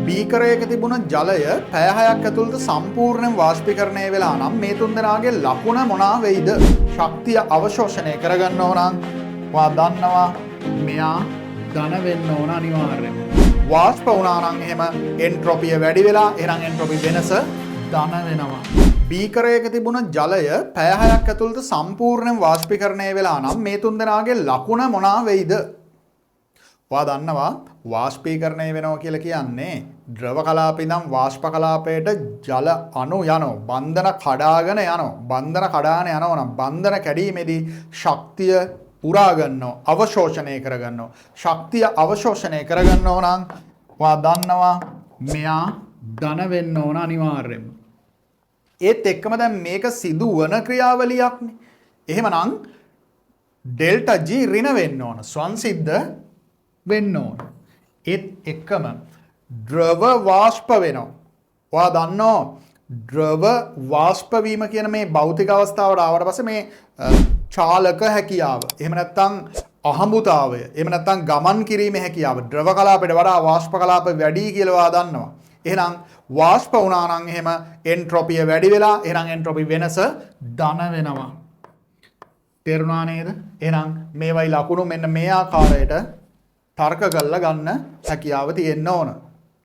බීකරයක තිබුණ ජලය පැය 6ක් ඇතුළත සම්පූර්ණයෙන් වාෂ්පීකරණය වෙලා නම් මේ තුන්දෙනාගේ ලකුණ මොනවා වෙයිද? ශක්තිය අවශෝෂණය කරගන්න ඕන නම් ඔයා දන්නවා මෙයා ධන වෙන්න ඕන අනිවාර්යයෙන්. වාෂ්ප වුණා නම් එහෙම එන්ට්‍රොපිය වැඩි වෙලා එහෙනම් එන්ට්‍රොපි වෙනස ධන වෙනවා. බීකරයක තිබුණ ජලය පැය 6ක් ඇතුළත සම්පූර්ණයෙන් වාෂ්පීකරණය වෙලා නම් මේ තුන්දෙනාගේ ලකුණ මොනවා වෙයිද? ඔයා දන්නවා වාෂ්පීකරණය වෙනවා කියලා කියන්නේ ද්‍රව කලාපේ ඉඳන් වාෂ්ප කලාපයට ජල අණු යනවා. බන්ධන කඩාගෙන යනවා. බන්ධන කඩාගෙන යනවා නම් බන්ධන කැඩීමේදී ශක්තිය උරා ගන්නවා, අවශෝෂණය කරගන්නවා. ශක්තිය අවශෝෂණය කරගන්නවා නම් ඔයා දන්නවා මෙයා ධන වෙන්න ඕන අනිවාර්යයෙන්ම. ඒත් එක්කම දැන් මේක සිදුවන ක්‍රියාවලියක්නේ. එහෙමනම් ඩෙල්ටා G ඍණ වෙන්න ඕන. සංසිද්ධ වෙන්න ඕන. ඒත් එක්කම ද්‍රව වාෂ්ප වෙනවා. ඔයා දන්නවා ද්‍රව වාෂ්ප වීම කියන මේ භෞතික අවස්ථාවට ආවට පස්සේ මේ චාලක හැකියාව, එහෙම නැත්නම් අහඹුතාවය, එහෙම නැත්නම් ගමන් කිරීමේ හැකියාව ද්‍රව කලාපයට වඩා වාෂ්ප කලාප වැඩි කියලා ඔයා දන්නවා. එහෙනම් වාෂ්ප වුණා නම් එහෙම එන්ට්‍රොපිය වැඩි වෙලා එහෙනම් එන්ට්‍රොපි වෙනස ධන වෙනවා. තේරුණා නේද? එහෙනම් මේවයි ලකුණු මෙන්න මේ ආකාරයට තර්ක කරලා ගන්න හැකියාව තියෙන්න ඕන.